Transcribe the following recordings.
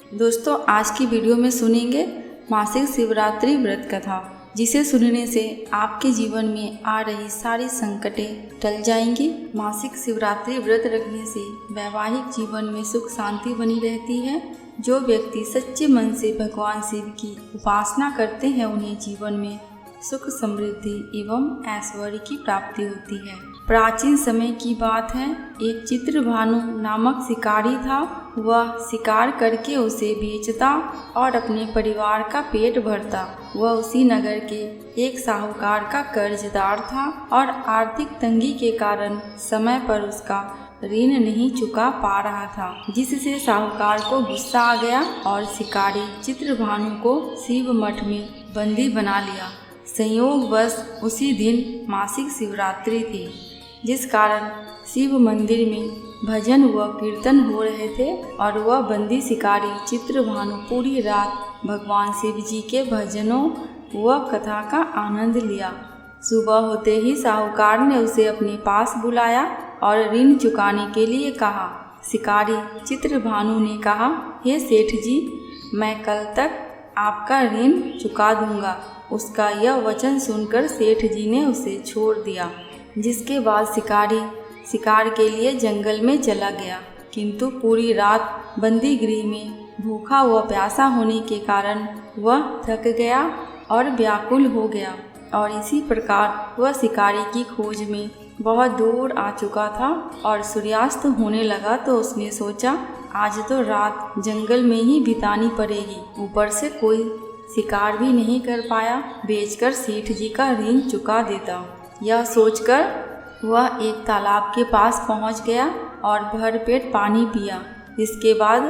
दोस्तों, आज की वीडियो में सुनेंगे मासिक शिवरात्रि व्रत कथा, जिसे सुनने से आपके जीवन में आ रही सारी संकटें टल जाएंगी। मासिक शिवरात्रि व्रत रखने से वैवाहिक जीवन में सुख शांति बनी रहती है। जो व्यक्ति सच्चे मन से भगवान शिव की उपासना करते हैं, उन्हें जीवन में सुख समृद्धि एवं ऐश्वर्य की प्राप्ति होती है। प्राचीन समय की बात है, एक चित्रभानु नामक शिकारी था। वह शिकार करके उसे बेचता और अपने परिवार का पेट भरता। वह उसी नगर के एक साहूकार का कर्जदार था और आर्थिक तंगी के कारण समय पर उसका ऋण नहीं चुका पा रहा था, जिससे साहूकार को गुस्सा आ गया और शिकारी चित्रभानु को शिव मठ में बंदी बना लिया। संयोगवश उसी दिन मासिक शिवरात्रि थी, जिस कारण शिव मंदिर में भजन व कीर्तन हो रहे थे और वह बंदी शिकारी चित्रभानु पूरी रात भगवान शिव जी के भजनों व कथा का आनंद लिया। सुबह होते ही साहूकार ने उसे अपने पास बुलाया और ऋण चुकाने के लिए कहा। शिकारी चित्रभानु ने कहा, हे सेठ जी, मैं कल तक आपका ऋण चुका दूंगा। उसका यह वचन सुनकर सेठ जी ने उसे छोड़ दिया, जिसके बाद शिकारी शिकार के लिए जंगल में चला गया। किंतु पूरी रात बंदी गृह में भूखा व प्यासा होने के कारण वह थक गया और व्याकुल हो गया और इसी प्रकार वह शिकारी की खोज में बहुत दूर आ चुका था और सूर्यास्त होने लगा तो उसने सोचा, आज तो रात जंगल में ही बितानी पड़ेगी। ऊपर से कोई शिकार भी नहीं कर पाया, बेचकर सेठ जी का ऋण चुका देता। यह सोचकर वह एक तालाब के पास पहुंच गया और भरपेट पानी पिया। इसके बाद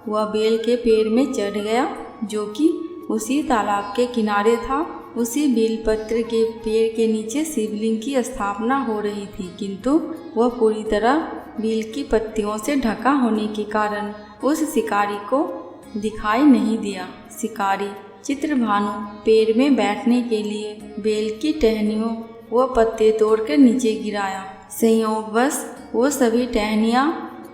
वह बेल के पेड़ में चढ़ गया, जो कि उसी तालाब के किनारे था। उसी बेलपत्र के पेड़ के नीचे शिवलिंग की स्थापना हो रही थी, किंतु वह पूरी तरह बेल की पत्तियों से ढका होने के कारण उस शिकारी को दिखाई नहीं दिया। शिकारी चित्रभानु पेड़ में बैठने के लिए बेल की टहनियों व पत्ते तोड़कर नीचे गिराया। संयोगवश वो सभी टहनियाँ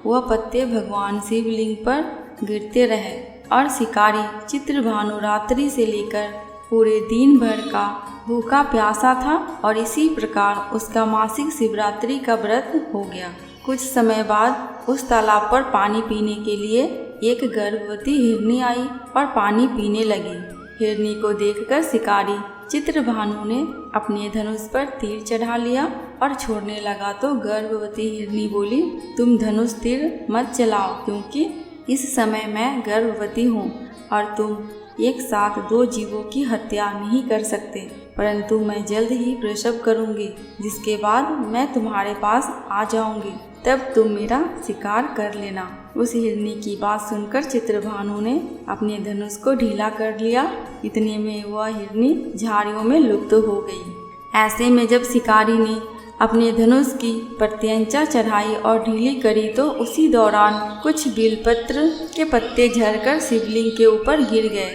व पत्ते भगवान शिवलिंग पर गिरते रहे और शिकारी चित्रभानु रात्रि से लेकर पूरे दिन भर का भूखा प्यासा था और इसी प्रकार उसका मासिक शिवरात्रि का व्रत हो गया। कुछ समय बाद उस तालाब पर पानी पीने के लिए एक गर्भवती हिरनी आई और पानी पीने लगी। हिरनी को देखकर शिकारी चित्रभानु ने अपने धनुष पर तीर चढ़ा लिया और छोड़ने लगा तो गर्भवती हिरनी बोली, तुम धनुष तीर मत चलाओ, क्योंकि इस समय मैं गर्भवती हूँ और तुम एक साथ दो जीवों की हत्या नहीं कर सकते, परंतु मैं जल्द ही प्रसव करूँगी, जिसके बाद मैं तुम्हारे पास आ जाऊँगी, तब तुम मेरा शिकार कर लेना। उस हिरनी की बात सुनकर चित्रभानु ने अपने धनुष को ढीला कर लिया। इतने में वह हिरनी झाड़ियों में लुप्त हो गई। ऐसे में जब शिकारी ने अपने धनुष की प्रत्यंचा चढ़ाई और ढीली करी तो उसी दौरान कुछ बेलपत्र के पत्ते झड़कर शिवलिंग के ऊपर गिर गए।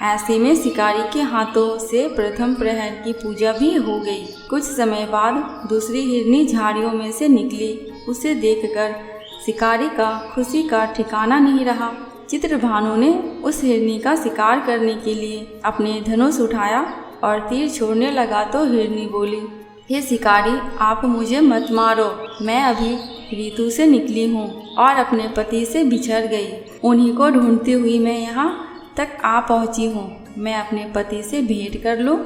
ऐसे में शिकारी के हाथों से प्रथम प्रहर की पूजा भी हो गई। कुछ समय बाद दूसरी हिरनी झाड़ियों में से निकली। उसे देखकर शिकारी का खुशी का ठिकाना नहीं रहा। चित्रभानु ने उस हिरनी का शिकार करने के लिए अपने धनुष उठाया और तीर छोड़ने लगा तो हिरनी बोली, हे शिकारी, आप मुझे मत मारो, मैं अभी ऋतु से निकली हूँ और अपने पति से बिछड़ गई। उन्हीं को ढूंढती हुई मैं यहाँ तक आ पहुँची हूँ। मैं अपने पति से भेंट कर लूँ,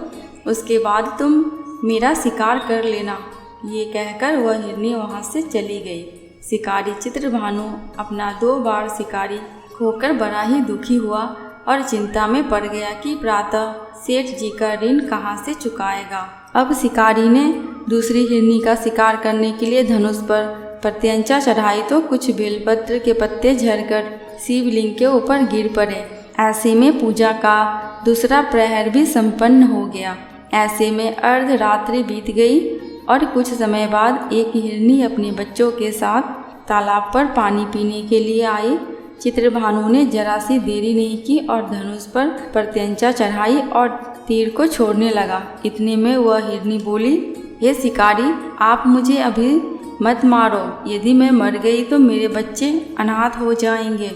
उसके बाद तुम मेरा शिकार कर लेना। ये कहकर वह हिरनी वहाँ से चली गई। शिकारी चित्रभानु अपना 2 बार शिकारी खोकर बड़ा ही दुखी हुआ और चिंता में पड़ गया कि प्रातः सेठ जी का ऋण कहाँ से चुकाएगा। अब शिकारी ने दूसरी हिरनी का शिकार करने के लिए धनुष पर प्रत्यंचा चढ़ाई तो कुछ बेलपत्र के पत्ते झड़कर शिवलिंग के ऊपर गिर पड़े। ऐसे में पूजा का दूसरा प्रहर भी संपन्न हो गया। ऐसे में अर्धरात्रि बीत गई और कुछ समय बाद एक हिरनी अपने बच्चों के साथ तालाब पर पानी पीने के लिए आई। चित्रभानु ने जरा सी देरी नहीं की और धनुष पर प्रत्यंचा चढ़ाई और तीर को छोड़ने लगा। इतने में वह हिरनी बोली, हे शिकारी, आप मुझे अभी मत मारो। यदि मैं मर गई तो मेरे बच्चे अनाथ हो जाएंगे।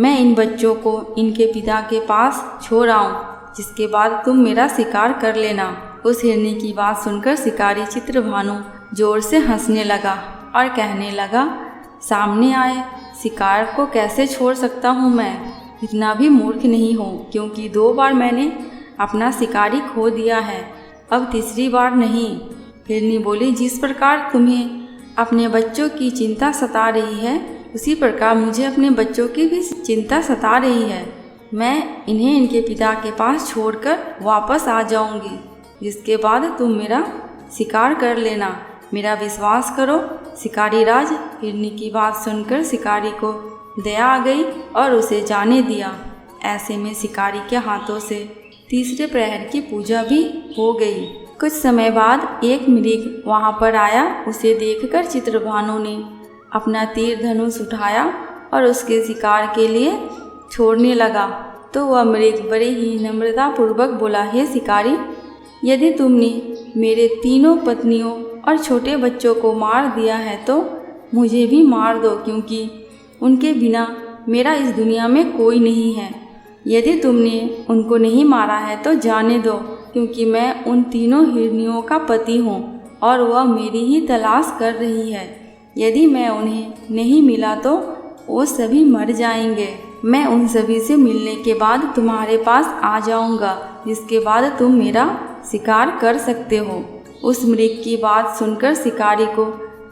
मैं इन बच्चों को इनके पिता के पास छोड़ आऊं, जिसके बाद तुम मेरा शिकार कर लेना। उस हिरनी की बात सुनकर शिकारी चित्रभानु जोर से हंसने लगा और कहने लगा, सामने आए शिकार को कैसे छोड़ सकता हूँ मैं? इतना भी मूर्ख नहीं हूँ, क्योंकि 2 बार मैंने अपना शिकारी खो दिया है, अब तीसरी बार नहीं। हिरनी बोली, जिस प्रकार तुम्हें अपने बच्चों की चिंता सता रही है, उसी प्रकार मुझे अपने बच्चों की भी चिंता सता रही है। मैं इन्हें इनके पिता के पास छोड़कर वापस आ जाऊंगी, जिसके बाद तुम मेरा शिकार कर लेना। मेरा विश्वास करो शिकारी राज। हिरनी की बात सुनकर शिकारी को दया आ गई और उसे जाने दिया। ऐसे में शिकारी के हाथों से तीसरे प्रहर की पूजा भी हो गई। कुछ समय बाद एक मृग वहां पर आया। उसे देखकर चित्रभानु ने अपना तीर धनुष उठाया और उसके शिकार के लिए छोड़ने लगा। तो वह मृग बड़े ही नम्रतापूर्वक बोला, हे शिकारी, यदि तुमने मेरे 3 पत्नियों और छोटे बच्चों को मार दिया है तो मुझे भी मार दो, क्योंकि उनके बिना मेरा इस दुनिया में कोई नहीं है। यदि तुमने उनको नहीं मारा है तो जाने दो, क्योंकि मैं उन 3 हिरनियों का पति हूँ और वह मेरी ही तलाश कर रही है। यदि मैं उन्हें नहीं मिला तो वो सभी मर जाएंगे। मैं उन सभी से मिलने के बाद तुम्हारे पास आ जाऊंगा, जिसके बाद तुम मेरा शिकार कर सकते हो। उस मृग की बात सुनकर शिकारी को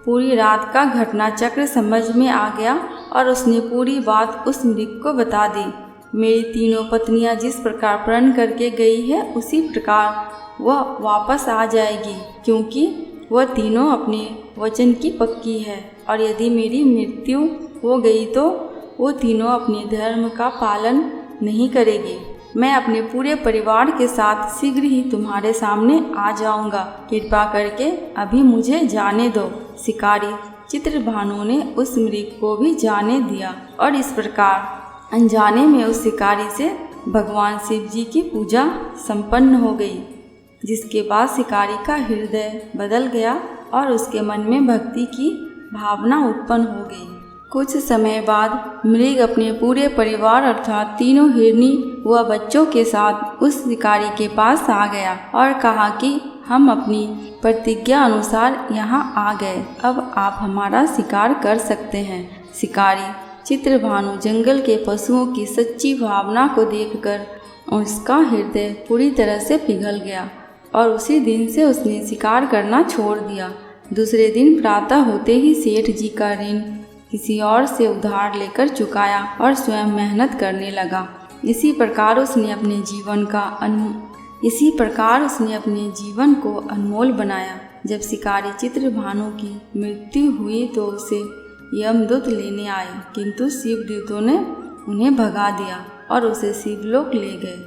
पूरी रात का घटना चक्र समझ में आ गया और उसने पूरी बात उस मृग को बता दी। मेरी 3 पत्नियां जिस प्रकार प्रण करके गई है, उसी प्रकार वह वापस आ जाएगी, क्योंकि वह 3 अपने वचन की पक्की है। और यदि मेरी मृत्यु हो गई तो वो 3 अपने धर्म का पालन नहीं करेगी। मैं अपने पूरे परिवार के साथ शीघ्र ही तुम्हारे सामने आ जाऊंगा। कृपा करके अभी मुझे जाने दो। शिकारी चित्रभानु ने उस मृग को भी जाने दिया और इस प्रकार अनजाने में उस शिकारी से भगवान शिव जी की पूजा संपन्न हो गई, जिसके बाद शिकारी का हृदय बदल गया और उसके मन में भक्ति की भावना उत्पन्न हो गई। कुछ समय बाद मृग अपने पूरे परिवार अर्थात 3 हिरनी व बच्चों के साथ उस शिकारी के पास आ गया और कहा कि हम अपनी प्रतिज्ञा अनुसार यहाँ आ गए, अब आप हमारा शिकार कर सकते हैं। शिकारी चित्रभानु जंगल के पशुओं की सच्ची भावना को देखकर उसका हृदय पूरी तरह से पिघल गया और उसी दिन से उसने शिकार करना छोड़ दिया। दूसरे दिन प्रातः होते ही सेठ जी का ऋण किसी और से उधार लेकर चुकाया और स्वयं मेहनत करने लगा। इसी प्रकार उसने अपने जीवन को अनमोल बनाया। जब शिकारी चित्रभानु की मृत्यु हुई तो उसे यमदूत लेने आए, किंतु शिवदूतों ने उन्हें भगा दिया और उसे शिवलोक ले गए।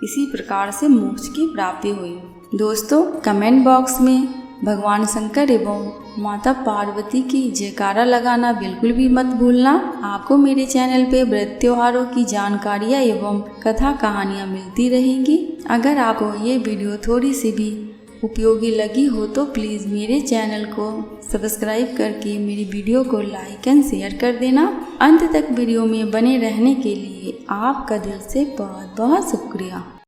इसी प्रकार से मोक्ष की प्राप्ति हुई। दोस्तों, कमेंट बॉक्स में भगवान शंकर एवं माता पार्वती की जयकारा लगाना बिल्कुल भी मत भूलना। आपको मेरे चैनल पे व्रत त्योहारों की जानकारियाँ एवं कथा कहानियाँ मिलती रहेंगी। अगर आपको ये वीडियो थोड़ी सी भी उपयोगी लगी हो तो प्लीज़ मेरे चैनल को सब्सक्राइब करके मेरी वीडियो को लाइक एंड शेयर कर देना। अंत तक वीडियो में बने रहने के लिए आपका दिल से बहुत बहुत शुक्रिया।